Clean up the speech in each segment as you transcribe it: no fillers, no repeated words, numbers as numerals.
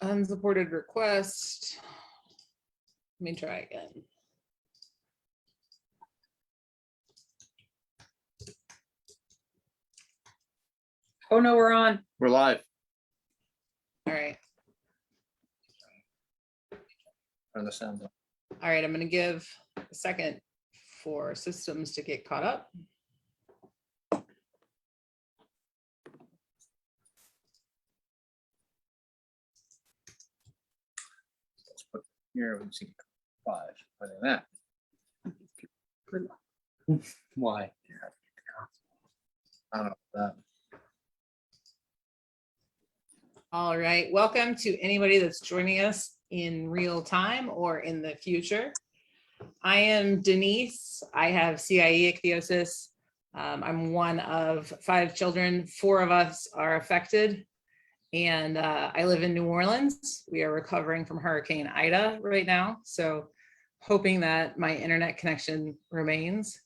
Unsupported request. Let me try again. Oh no, we're on. We're live. All right. Turn the sound up. All right, I'm going to give a second for systems to get caught up. Let's put here, we can see 5. Other than that. Why? I don't know that. All right, welcome to anybody that's joining us in real time or in the future. I am Denise. I have CIE ichthyosis. I'm one of 5 children. 4 of us are affected, and I live in New Orleans. We are recovering from Hurricane Ida right now, so hoping that my internet connection remains.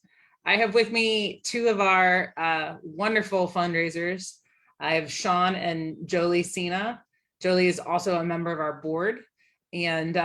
I have with me 2 of our wonderful fundraisers. I have Sean and Jolie Cina. Jolie is also a member of our board, and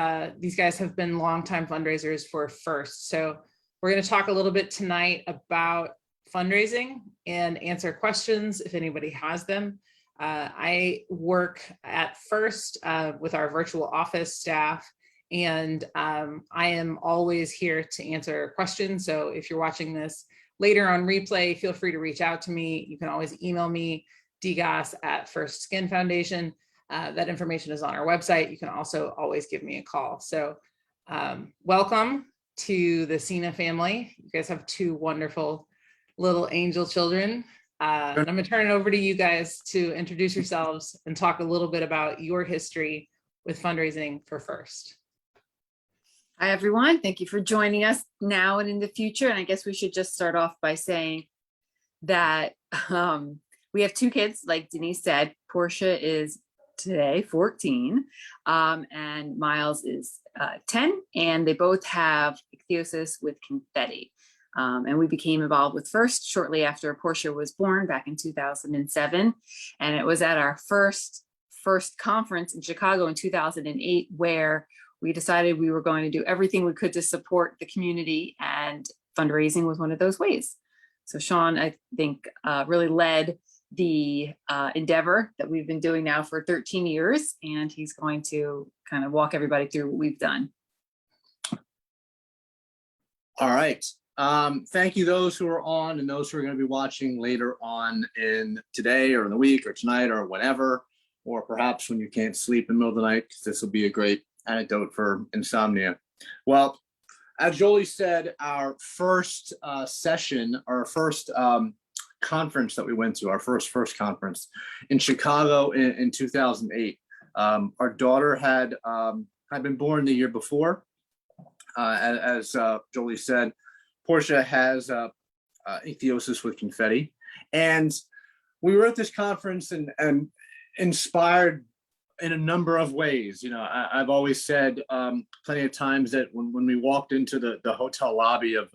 these guys have been longtime fundraisers for FIRST. So we're going to talk a little bit tonight about fundraising and answer questions if anybody has them. I work at FIRST with our virtual office staff, and I am always here to answer questions. So if you're watching this later on replay, feel free to reach out to me. You can always email me, dgas@First Skin Foundation. That information is on our website. You can also always give me a call. So welcome to the Cina family. You guys have 2 wonderful little angel children. And I'm gonna turn it over to you guys to introduce yourselves and talk a little bit about your history with fundraising for FIRST. Hi, everyone. Thank you for joining us now and in the future. And I guess we should just start off by saying that we have 2 kids, like Denise said. Portia is today 14, and Miles is 10, and they both have ichthyosis with confetti. And we became involved with FIRST shortly after Portia was born back in 2007. And it was at our first conference in Chicago in 2008 where we decided we were going to do everything we could to support the community, and fundraising was one of those ways. So Sean, I think, really led the endeavor that we've been doing now for 13 years, and he's going to kind of walk everybody through what we've done. All right. Thank you, those who are on and those who are going to be watching later on in today or in the week or tonight or whatever, or perhaps when you can't sleep in the middle of the night, because this will be a great antidote for insomnia. Well, as Jolie said, our first session, our first conference that we went to, our first conference in Chicago in 2008. Our daughter had been born the year before. As Jolie said, Portia has ichthyosis with confetti, and we were at this conference and inspired in a number of ways. You know, I've always said plenty of times that when we walked into the hotel lobby of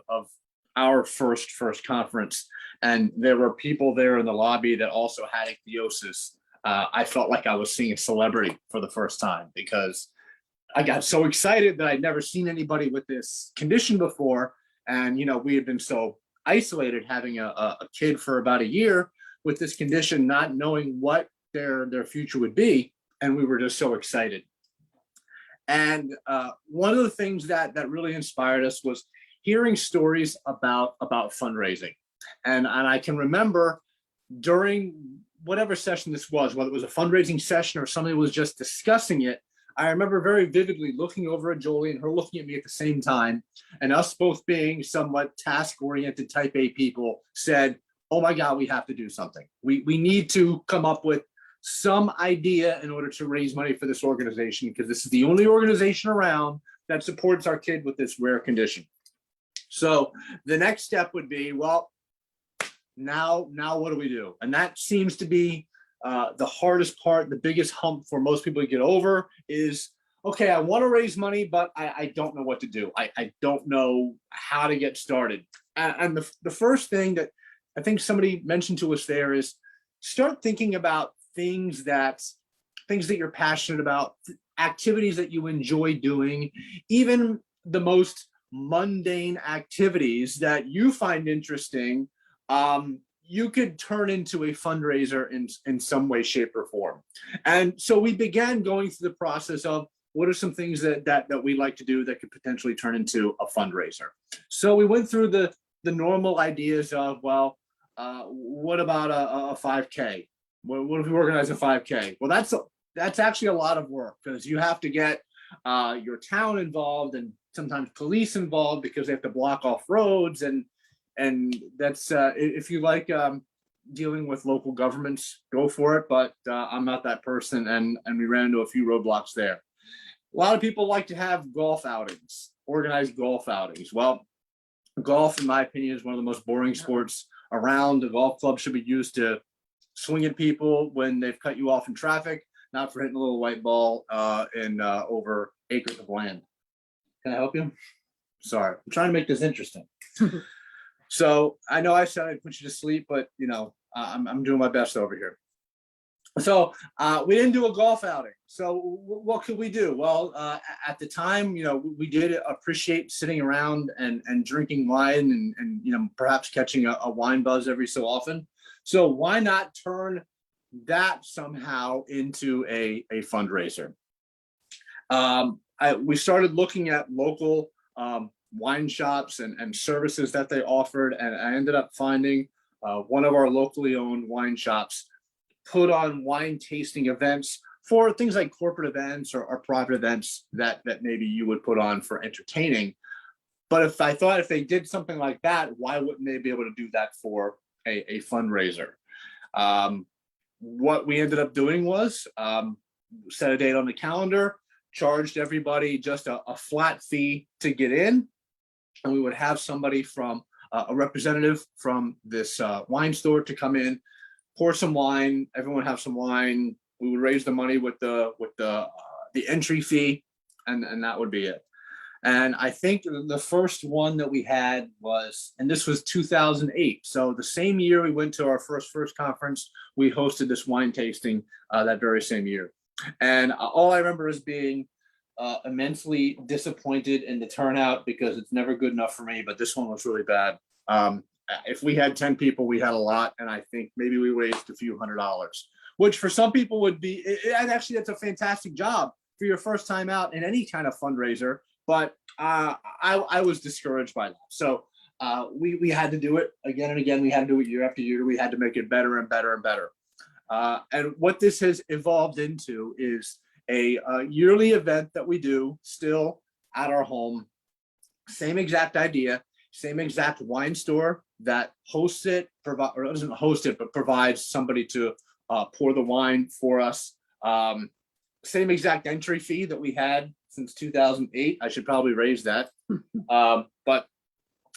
our first conference, and there were people there in the lobby that also had ichthyosis, I felt like I was seeing a celebrity for the first time, because I got so excited that I'd never seen anybody with this condition before. And, you know, we had been so isolated, having a kid for about a year with this condition, not knowing what their future would be. And we were just so excited. And one of the things that really inspired us was hearing stories about fundraising. And I can remember during whatever session this was, whether it was a fundraising session or somebody was just discussing it, I remember very vividly looking over at Jolie and her looking at me at the same time, and us both being somewhat task-oriented type A people said, oh my God, we have to do something. We need to come up with some idea in order to raise money for this organization, because this is the only organization around that supports our kid with this rare condition. So the next step would be, well, now what do we do? And that seems to be the hardest part, the biggest hump for most people to get over is, okay, I want to raise money, but I don't know what to do. I don't know how to get started. And the first thing that I think somebody mentioned to us there is start thinking about things that things that you're passionate about, activities that you enjoy doing, even the most mundane activities that you find interesting, you could turn into a fundraiser in some way, shape, or form. And so we began going through the process of what are some things that we like to do that could potentially turn into a fundraiser. So we went through the normal ideas of, well, what about a 5K? What if we organize a 5K? Well, that's actually a lot of work, because you have to get your town involved and sometimes police involved, because they have to block off roads, and that's if you like dealing with local governments, go for it. But I'm not that person, and we ran into a few roadblocks there. A lot of people like to have golf outings, organized golf outings. Well, golf, in my opinion, is one of the most boring sports around. The golf club should be used to swing at people when they've cut you off in traffic, not for hitting a little white ball in over acres of land. Can I help you? Sorry, I'm trying to make this interesting. So I know I said I'd put you to sleep, but I'm doing my best over here. So we didn't do a golf outing. So what could we do? Well, at the time, we did appreciate sitting around and drinking wine and perhaps catching a wine buzz every so often. So why not turn that somehow into a fundraiser? We started looking at local wine shops and services that they offered, and I ended up finding one of our locally owned wine shops put on wine tasting events for things like corporate events or private events that maybe you would put on for entertaining. But if they did something like that, why wouldn't they be able to do that for a fundraiser? What we ended up doing was set a date on the calendar, charged everybody just a flat fee to get in, and we would have somebody from a representative from this wine store to come in, pour some wine, everyone have some wine. We would raise the money with the entry fee, and that would be it. And I think the first one that we had was, and this was 2008. So the same year we went to our first conference, we hosted this wine tasting that very same year. And all I remember is being immensely disappointed in the turnout, because it's never good enough for me, but this one was really bad. If we had 10 people, we had a lot, and I think maybe we raised a few $100s, which for some people would be, and actually that's a fantastic job for your first time out in any kind of fundraiser. But I was discouraged by that. So we had to do it again and again. We had to do it year after year. We had to make it better and better and better. And what this has evolved into is a yearly event that we do still at our home. Same exact idea, same exact wine store that hosts it, or doesn't host it, but provides somebody to pour the wine for us. Same exact entry fee that we had since 2008. I should probably raise that. But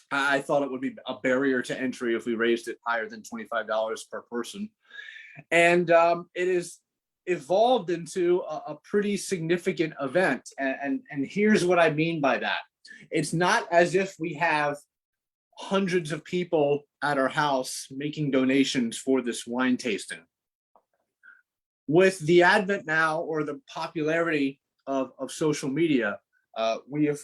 I thought it would be a barrier to entry if we raised it higher than $25 per person. And it is evolved into a pretty significant event. And here's what I mean by that. It's not as if we have hundreds of people at our house making donations for this wine tasting. With the advent now, or the popularity of social media, we have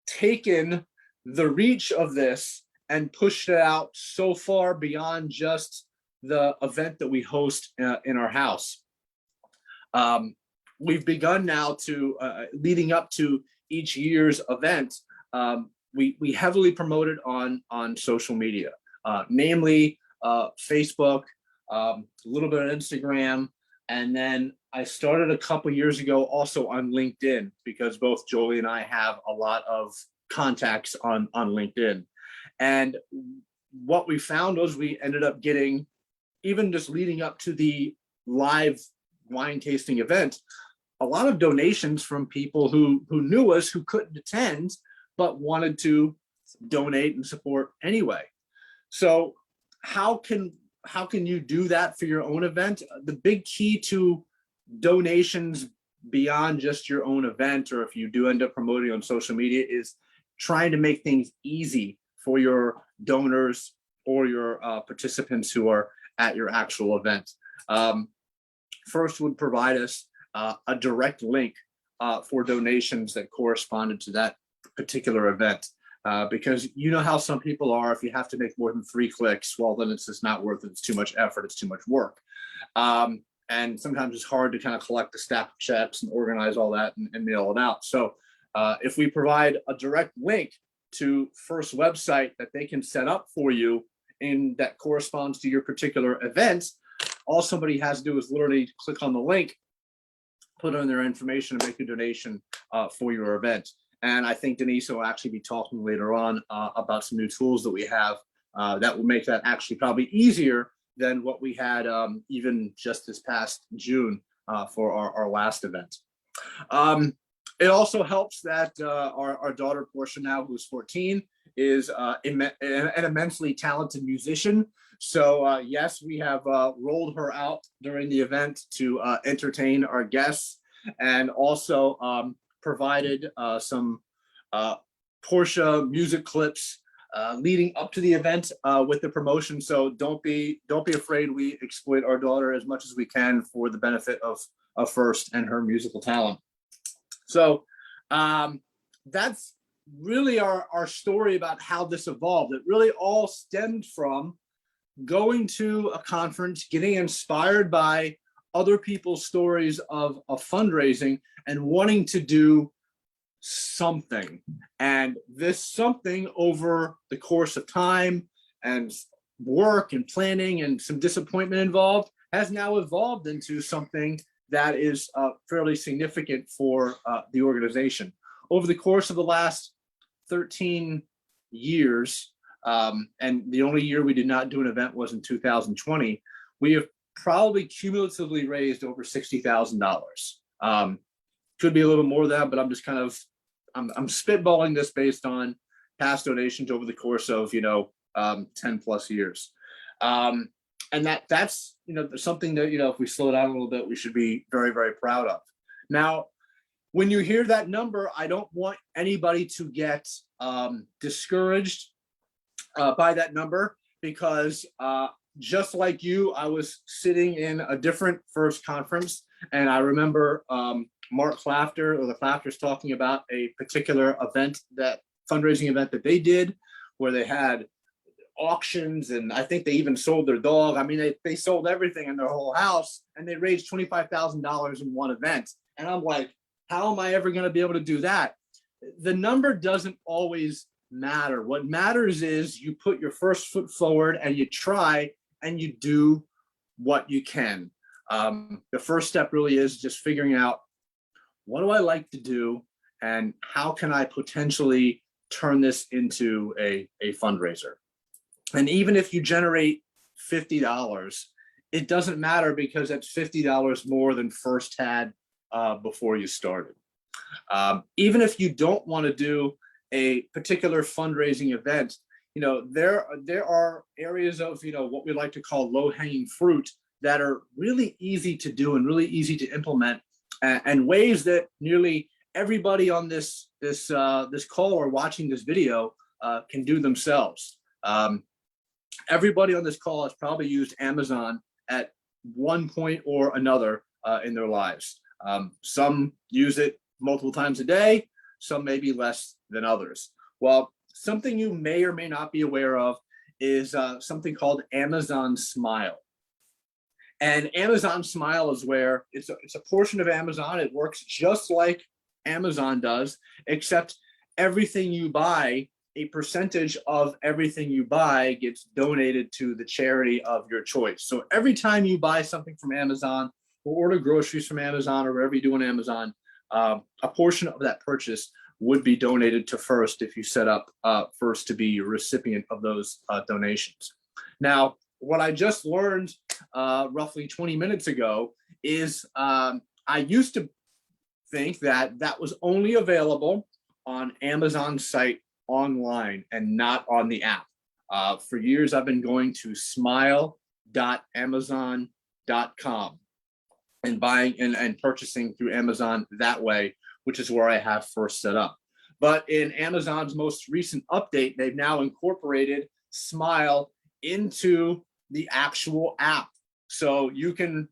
taken the reach of this and pushed it out so far beyond just the event that we host in our house. We've begun now to, leading up to each year's event, we heavily promote it on social media, namely Facebook, a little bit on Instagram, and then I started a couple years ago also on LinkedIn, because both Jolie and I have a lot of contacts on LinkedIn. And what we found was we ended up getting, even just leading up to the live wine tasting event, a lot of donations from people who knew us, who couldn't attend, but wanted to donate and support anyway. So how can you do that for your own event? The big key to donations beyond just your own event, or if you do end up promoting on social media, is trying to make things easy for your donors or your participants who are at your actual event. First would provide us a direct link for donations that corresponded to that particular event. Because you know how some people are, if you have to make more than 3 clicks, well, then it's just not worth it. It's too much effort. It's too much work. And sometimes it's hard to kind of collect the stack of checks and organize all that and mail it out. So if we provide a direct link to First website that they can set up for you and that corresponds to your particular event, all somebody has to do is literally click on the link, put in their information, and make a donation for your event. And I think Denise will actually be talking later on about some new tools that we have that will make that actually probably easier than what we had even just this past June for our last event. It also helps that our daughter Portia now, who's 14, is an immensely talented musician. So yes, we have rolled her out during the event to entertain our guests, and also provided some Portia music clips leading up to the event with the promotion. So don't be afraid. We exploit our daughter as much as we can for the benefit of First and her musical talent. So that's really our story about how this evolved. It really all stemmed from going to a conference, getting inspired by other people's stories of fundraising and wanting to do something. And this something, over the course of time and work and planning and some disappointment involved, has now evolved into something that is fairly significant for the organization. Over the course of the last 13 years, and the only year we did not do an event was in 2020, we have probably cumulatively raised over $60,000. Could be a little more than that, but I'm just I'm spitballing this based on past donations over the course of 10 plus years. And that's something that if we slow down a little bit, we should be very, very proud of. Now, when you hear that number, I don't want anybody to get discouraged by that number, because just like you, I was sitting in a different First conference, and I remember Mark Clafter, or the Clafters, talking about a particular event, that fundraising event that they did, where they had auctions, and I think they even sold their dog. I mean, they sold everything in their whole house, and they raised $25,000 in one event. And I'm like, how am I ever going to be able to do that? The number doesn't always matter. What matters is you put your first foot forward and you try and you do what you can. The first step really is just figuring out, what do I like to do, and how can I potentially turn this into a fundraiser? And even if you generate $50, it doesn't matter, because that's $50 more than First had before you started. Even if you don't want to do a particular fundraising event, there are areas of what we like to call low-hanging fruit that are really easy to do and really easy to implement, and ways that nearly everybody on this call or watching this video can do themselves. Everybody on this call has probably used Amazon at one point or another in their lives. Some use it multiple times a day, some maybe less than others. Well, something you may or may not be aware of is something called Amazon Smile. And Amazon Smile is where it's a portion of Amazon. It works just like Amazon does, except everything you buy, a percentage of everything you buy gets donated to the charity of your choice. So every time you buy something from Amazon, or order groceries from Amazon, or whatever you do on Amazon, a portion of that purchase would be donated to First if you set up First to be a recipient of those donations. Now, what I just learned roughly 20 minutes ago is I used to think that was only available on Amazon's site online and not on the app. For years, I've been going to smile.amazon.com and buying and purchasing through Amazon that way, which is where I have First set up. But in Amazon's most recent update, they've now incorporated Smile into the actual app. So you can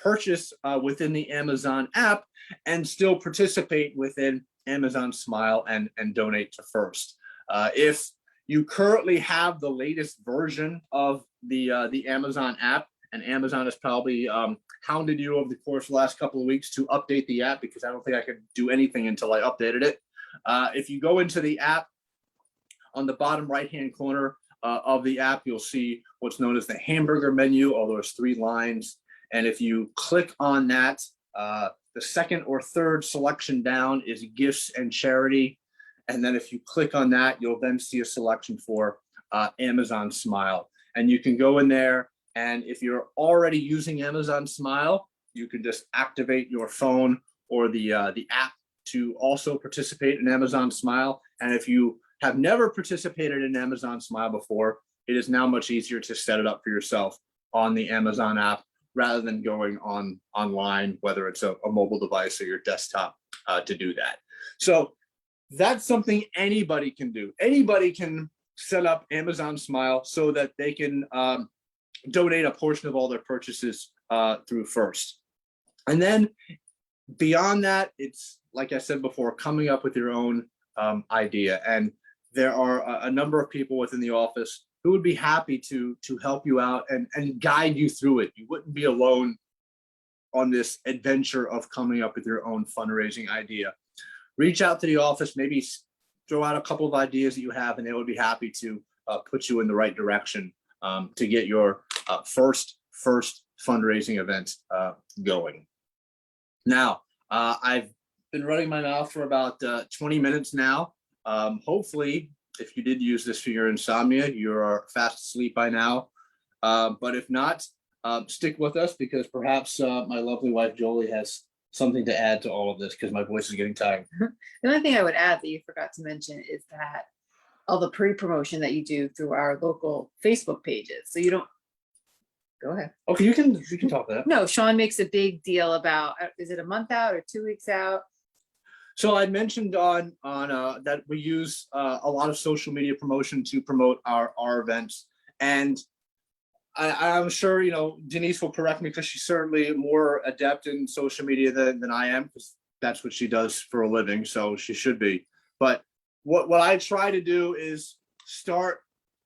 purchase within the Amazon app and still participate within Amazon Smile and donate to First. If you currently have the latest version of the Amazon app, and Amazon has probably hounded you over the course of the last couple of weeks to update the app, because I don't think I could do anything until I updated it. If you go into the app, on the bottom right-hand corner of the app, you'll see what's known as the hamburger menu. All those 3 lines. And if you click on that, the second or third selection down is gifts and charity. And then if you click on that, you'll then see a selection for Amazon Smile. And you can go in there, and if you're already using Amazon Smile, you can just activate your phone or the app to also participate in Amazon Smile. And if you have never participated in Amazon Smile before, it is now much easier to set it up for yourself on the Amazon app rather than going online, whether it's a mobile device or your desktop, to do that. So that's something anybody can do. Anybody can set up Amazon Smile so that they can donate a portion of all their purchases through First. And then beyond that, it's, like I said before, coming up with your own idea. And there are a number of people within the office who would be happy to help you out and guide you through it. You wouldn't be alone on this adventure of coming up with your own fundraising idea. Reach out to the office, maybe throw out a couple of ideas that you have, and they would be happy to put you in the right direction to get your first fundraising event going. Now, I've been running my mouth for about 20 minutes now. Hopefully, if you did use this for your insomnia, you're fast asleep by now. But if not, stick with us, because perhaps my lovely wife Jolie has something to add to all of this, because my voice is getting tired. The only thing I would add that you forgot to mention is that all the pre-promotion that you do through our local Facebook pages. So you don't, go ahead. Okay, you can talk that. No, Sean makes a big deal about, is it a month out or 2 weeks out? So I mentioned on that we use a lot of social media promotion to promote our events, and I'm sure Denise will correct me, because she's certainly more adept in social media than I am, because that's what she does for a living, so she should be. But what I try to do is start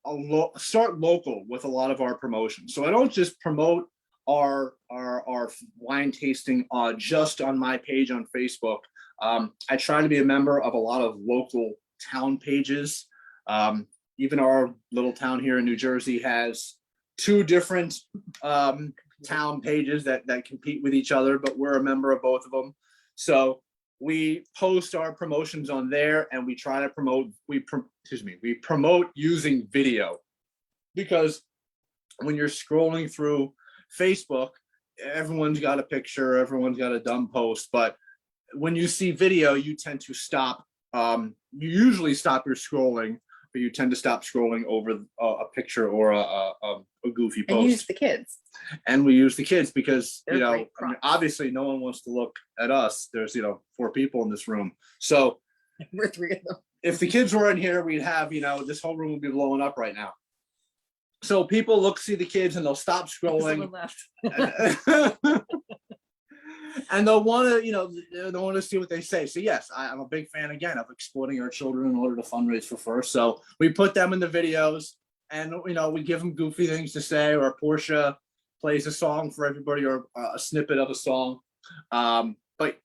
local with a lot of our promotions. So I don't just promote our wine tasting just on my page on Facebook. I try to be a member of a lot of local town pages. Even our little town here in New Jersey has 2 different town pages that compete with each other, but we're a member of both of them. So we post our promotions on there, and we try to promote, we promote using video, because when you're scrolling through Facebook, everyone's got a picture, everyone's got a dumb post, but when you see video, you tend to stop. You usually stop your scrolling, but you tend to stop scrolling over a picture or a goofy post. And use the kids. And we use the kids because, They're I mean, obviously no one wants to look at us. There's, 4 people in this room. So We're 3 of them. if the kids were in here, we'd have, this whole room would be blowing up right now. So people see the kids and they'll stop scrolling. And they'll want to, see what they say. So yes, I'm a big fan again of exploiting our children in order to fundraise for First. So we put them in the videos, and we give them goofy things to say, or Portia plays a song for everybody, or a snippet of a song. But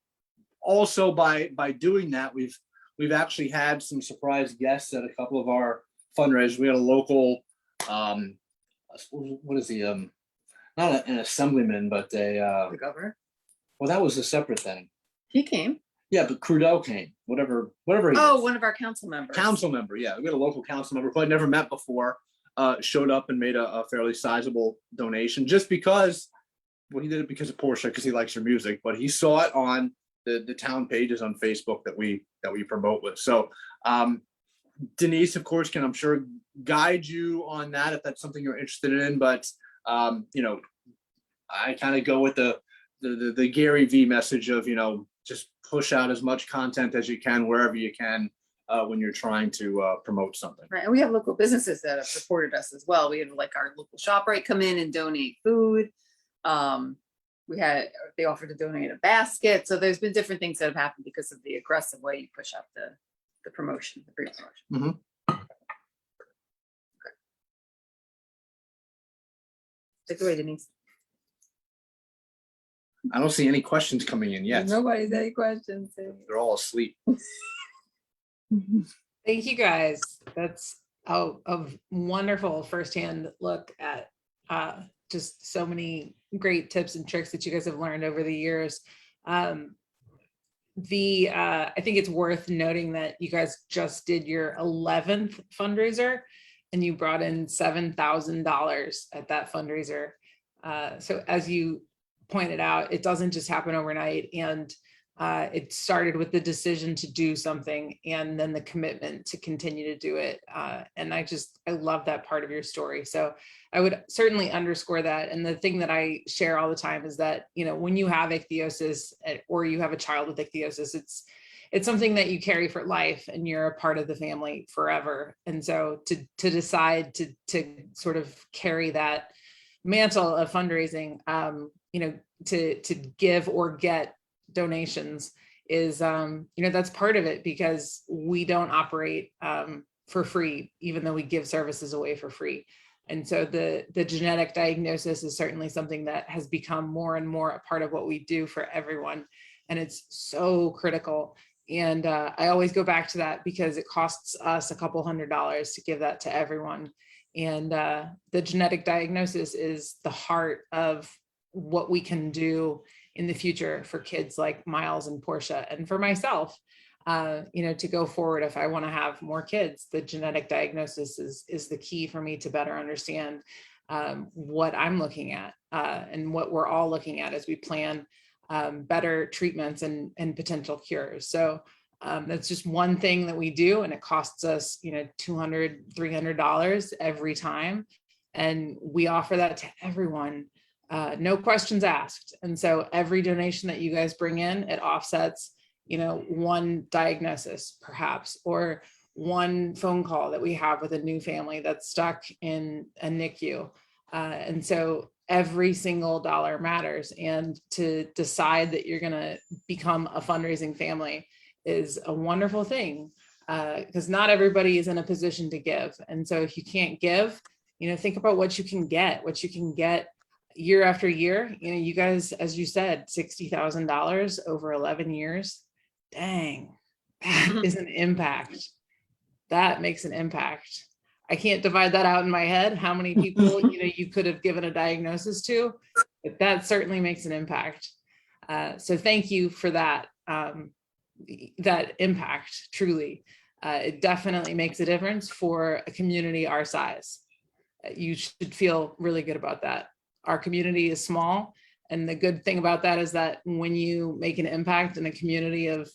also by doing that, we've actually had some surprise guests at a couple of our fundraisers. We had a local, what is he? Not an assemblyman, but The governor. well, that was a separate thing. He came. Yeah, but Crudeau came, whatever he is. One of our council members. Council member, yeah. We had a local council member who I'd never met before, showed up and made a fairly sizable donation, just because, well, he did it because of Portia, because he likes her music, but he saw it on the town pages on Facebook that we promote with. So Denise, of course, can, I'm sure, guide you on that if that's something you're interested in, but I kind of go with the Gary V message of, just push out as much content as you can wherever you can when you're trying to promote something. Right, and we have local businesses that have supported us as well. We have like our local ShopRite come in and donate food. they offered to donate a basket. So there's been different things that have happened because of the aggressive way you push out the promotion, the pre-promotion. Take it away, Denise. I don't see any questions coming in yet. Nobody's any questions. They're all asleep. Thank you guys. That's a wonderful firsthand look at just so many great tips and tricks that you guys have learned over the years. I think it's worth noting that you guys just did your 11th fundraiser and you brought in $7,000 at that fundraiser. So as you pointed out, it doesn't just happen overnight, and it started with the decision to do something and then the commitment to continue to do it. And I love that part of your story. So I would certainly underscore that. And the thing that I share all the time is that, when you have ichthyosis or you have a child with ichthyosis, it's something that you carry for life and you're a part of the family forever. And so to decide to sort of carry that mantle of fundraising, to give or get donations is, that's part of it, because we don't operate for free, even though we give services away for free. And so the genetic diagnosis is certainly something that has become more and more a part of what we do for everyone. And it's so critical. And I always go back to that because it costs us a couple $100s to give that to everyone. And the genetic diagnosis is the heart of what we can do in the future for kids like Miles and Portia, and for myself, to go forward. If I want to have more kids, the genetic diagnosis is the key for me to better understand what I'm looking at and what we're all looking at as we plan better treatments and potential cures. So that's just one thing that we do, and it costs us, $200, $300 every time. And we offer that to everyone. No questions asked. And so every donation that you guys bring in, it offsets, one diagnosis perhaps, or one phone call that we have with a new family that's stuck in a NICU. And so every single dollar matters. And to decide that you're going to become a fundraising family is a wonderful thing, because not everybody is in a position to give. And so if you can't give, think about what you can get year after year. You guys, as you said, $60,000 over 11 years. Dang, that is an impact. That makes an impact. I can't divide that out in my head, how many people, you could have given a diagnosis to, but that certainly makes an impact. So thank you for that, that impact, truly. It definitely makes a difference for a community our size. You should feel really good about that. Our community is small. And the good thing about that is that when you make an impact in a community of,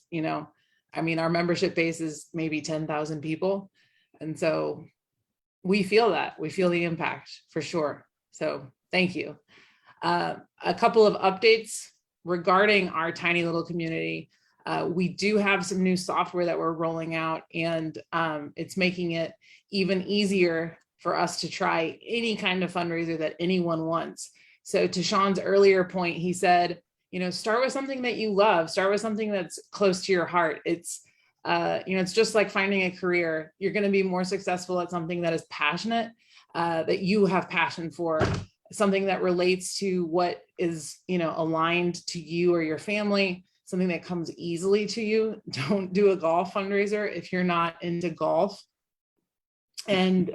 our membership base is maybe 10,000 people. And so we feel the impact for sure. So thank you. A couple of updates regarding our tiny little community. We do have some new software that we're rolling out, and it's making it even easier for us to try any kind of fundraiser that anyone wants. So to Sean's earlier point, he said, start with something that you love, start with something that's close to your heart. It's, it's just like finding a career. You're going to be more successful at something that is passionate, that you have passion for, something that relates to what is, aligned to you or your family, something that comes easily to you. Don't do a golf fundraiser if you're not into golf. And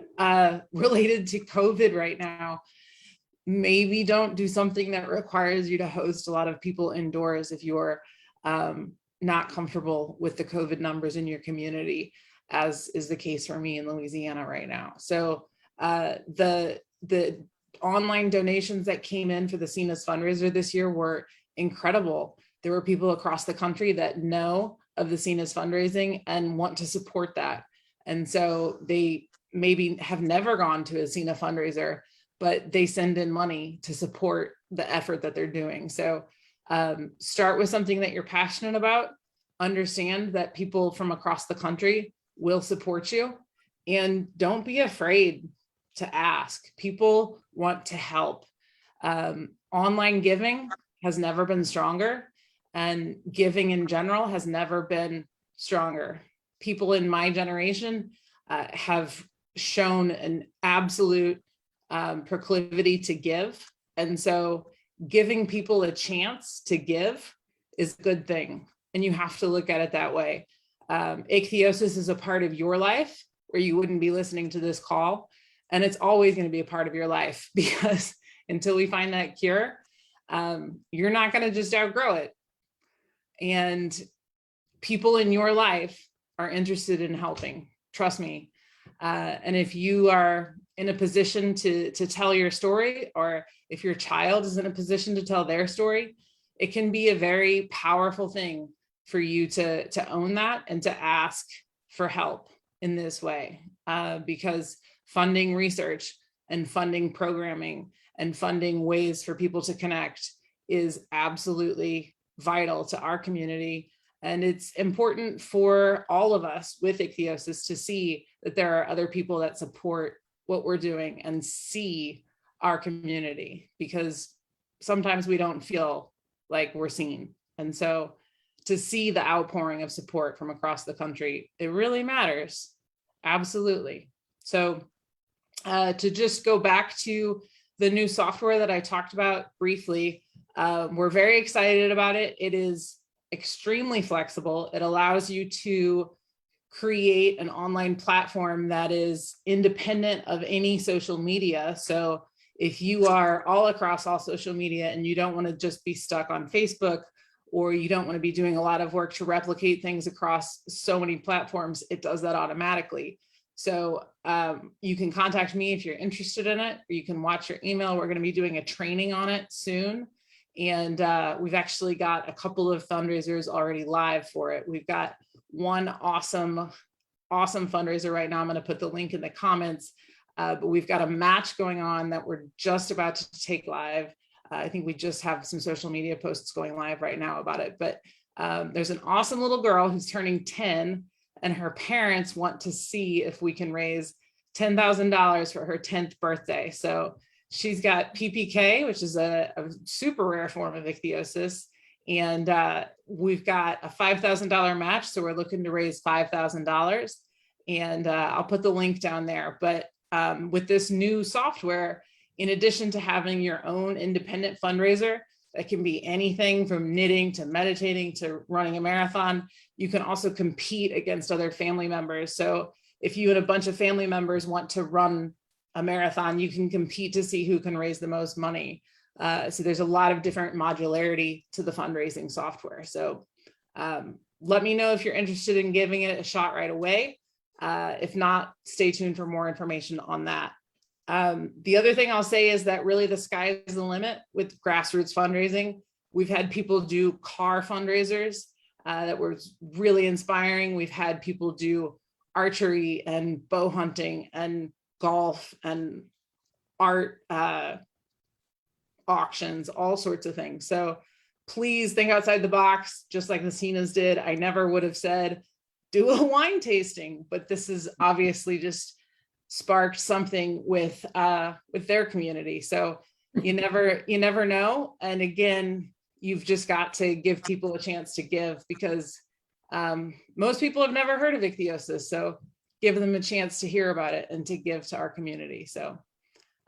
related to COVID right now, maybe don't do something that requires you to host a lot of people indoors if you're not comfortable with the COVID numbers in your community, as is the case for me in Louisiana right now. So the online donations that came in for the Cina's fundraiser this year were incredible. There were people across the country that know of the Cina's fundraising and want to support that. And so they maybe have never gone to a Cina fundraiser, but they send in money to support the effort that they're doing. So start with something that you're passionate about, understand that people from across the country will support you, and don't be afraid to ask. People want to help. Online giving has never been stronger, and giving in general has never been stronger. People in my generation have shown an absolute proclivity to give. And so giving people a chance to give is a good thing. And you have to look at it that way. Ichthyosis is a part of your life, or you wouldn't be listening to this call. And it's always going to be a part of your life, because until we find that cure, you're not going to just outgrow it. And people in your life are interested in helping, trust me. And if you are in a position to tell your story, or if your child is in a position to tell their story, it can be a very powerful thing for you to own that and to ask for help in this way, because funding research and funding programming and funding ways for people to connect is absolutely vital to our community. And it's important for all of us with ichthyosis to see that there are other people that support what we're doing and see our community, because sometimes we don't feel like we're seen. And so to see the outpouring of support from across the country, it really matters. Absolutely. So to just go back to the new software that I talked about briefly, we're very excited about it. It is extremely flexible. It allows you to create an online platform that is independent of any social media. So if you are all across all social media and you don't want to just be stuck on Facebook, or you don't want to be doing a lot of work to replicate things across so many platforms, it does that automatically. So you can contact me if you're interested in it, or you can watch your email. We're going to be doing a training on it soon. And we've actually got a couple of fundraisers already live for it. We've got one awesome fundraiser right now. I'm going to put the link in the comments, but we've got a match going on that we're just about to take live. I think we just have some social media posts going live right now about it, but there's an awesome little girl who's turning 10, and her parents want to see if we can raise $10,000 for her 10th birthday. So she's got PPK, which is a super rare form of ichthyosis. And we've got a $5,000 match. So we're looking to raise $5,000. And I'll put the link down there. But with this new software, in addition to having your own independent fundraiser, that can be anything from knitting to meditating to running a marathon, you can also compete against other family members. So if you and a bunch of family members want to run a marathon, you can compete to see who can raise the most money. So there's a lot of different modularity to the fundraising software. So let me know if you're interested in giving it a shot right away. If not, stay tuned for more information on that. The other thing I'll say is that really the sky is the limit with grassroots fundraising. We've had people do car fundraisers that were really inspiring. We've had people do archery and bow hunting and golf and art auctions, all sorts of things. So please think outside the box, just like the Cinas did. I never would have said, do a wine tasting, but this is obviously just sparked something with their community. So you never know. And again, you've just got to give people a chance to give, because most people have never heard of ichthyosis. So give them a chance to hear about it and to give to our community. So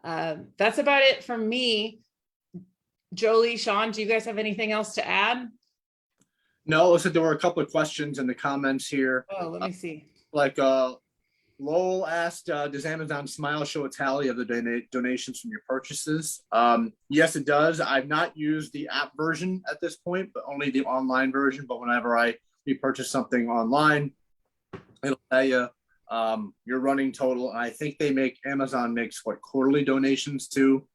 that's about it from me. Jolie, Sean, do you guys have anything else to add? No, listen, there were a couple of questions in the comments here. Oh, let me see. Like Lowell asked, does Amazon Smile show a tally of the donations from your purchases? Yes, it does. I've not used the app version at this point, but only the online version. But whenever we purchase something online, it'll tell you your running total. And I think Amazon makes quarterly donations to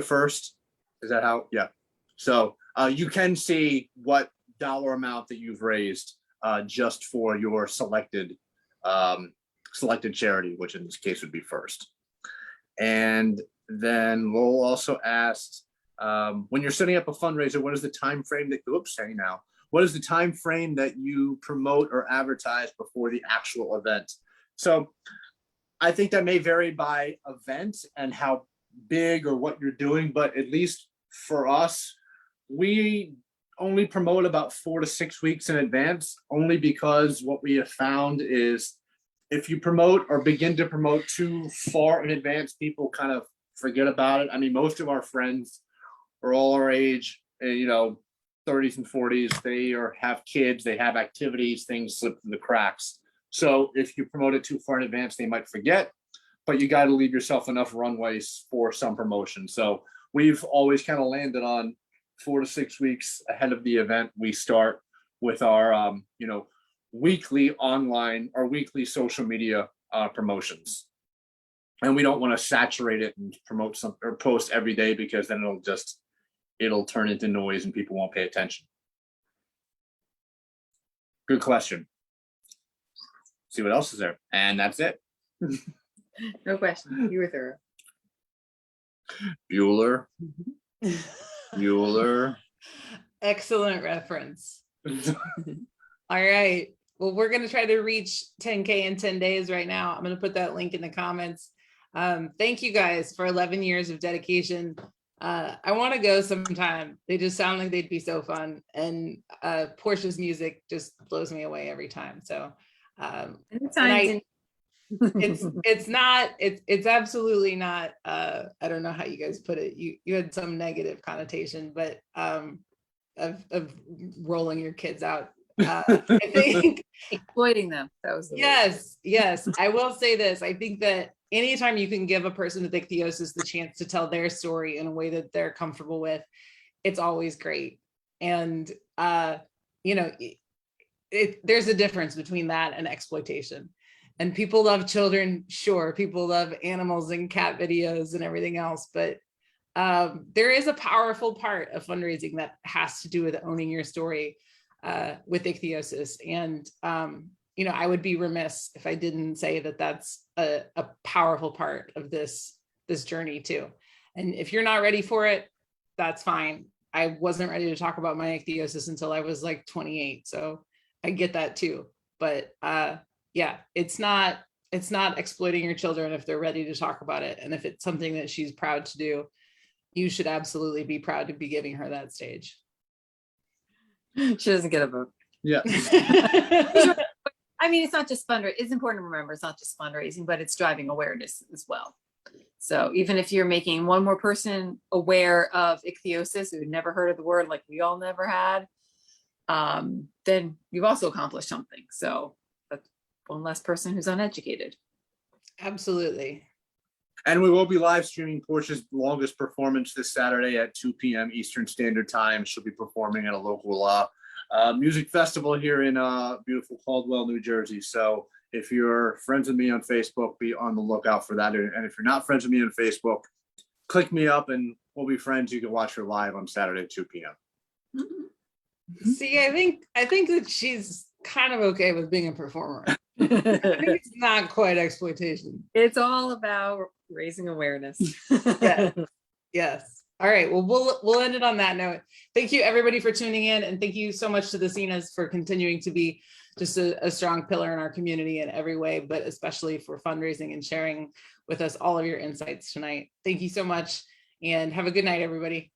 First. Is that how? Yeah. So you can see what dollar amount that you've raised just for your selected charity, which in this case would be First. And then Lowell also asked, when you're setting up a fundraiser, what is the time frame that what is the time frame that you promote or advertise before the actual event? So I think that may vary by event and how big or what you're doing, but at least for us, we only promote about 4 to 6 weeks in advance, only because what we have found is if you promote or begin to promote too far in advance, people kind of forget about it. I mean, most of our friends are all our age, you know, 30s and 40s. They have kids, they have activities, things slip through the cracks. So if you promote it too far in advance, they might forget, but you got to leave yourself enough runways for some promotion. So we've always kind of landed on 4 to 6 weeks ahead of the event. We start with our, you know, weekly online or weekly social media promotions. And we don't want to saturate it and promote something or post every day, because then it'll turn into noise and people won't pay attention. Good question. See what else is there. And that's it. No question. You were thorough. Bueller. Bueller. Excellent reference. All right. Well, we're going to try to reach 10K in 10 days right now. I'm going to put that link in the comments. Thank you guys for 11 years of dedication. I want to go sometime. They just sound like they'd be so fun. And Portia's music just blows me away every time. So it's absolutely not, I don't know how you guys put it. You had some negative connotation, but of rolling your kids out. I think exploiting them. That was the yes. I will say this. I think that anytime you can give a person with ichthyosis the chance to tell their story in a way that they're comfortable with, it's always great. And you know, there's a difference between that and exploitation. And people love children, sure. People love animals and cat videos and everything else, but there is a powerful part of fundraising that has to do with owning your story with ichthyosis. And, you know, I would be remiss if I didn't say that that's a powerful part of this journey too. And if you're not ready for it, that's fine. I wasn't ready to talk about my ichthyosis until I was like 28. So I get that too. But yeah, it's not exploiting your children if they're ready to talk about it. And if it's something that she's proud to do, you should absolutely be proud to be giving her that stage. She doesn't get a vote. Yeah. I mean, it's not just fundraising. It's important to remember it's not just fundraising, but it's driving awareness as well. So even if you're making one more person aware of ichthyosis who had never heard of the word, like we all never had, then you've also accomplished something. So that's one less person who's uneducated. Absolutely. And we will be live streaming Portia's longest performance this Saturday at 2 p.m. Eastern Standard Time. She'll be performing at a local music festival here in beautiful Caldwell, New Jersey. So if you're friends with me on Facebook, be on the lookout for that. And if you're not friends with me on Facebook, click me up and we'll be friends. You can watch her live on Saturday at 2 p.m. Mm-hmm. See, I think that she's kind of okay with being a performer. I think it's not quite exploitation. It's all about raising awareness. Yeah. Yes. All right. Well, we'll end it on that note. Thank you everybody for tuning in, and thank you so much to the Cinas for continuing to be just a strong pillar in our community in every way, but especially for fundraising and sharing with us all of your insights tonight. Thank you so much, and have a good night, everybody.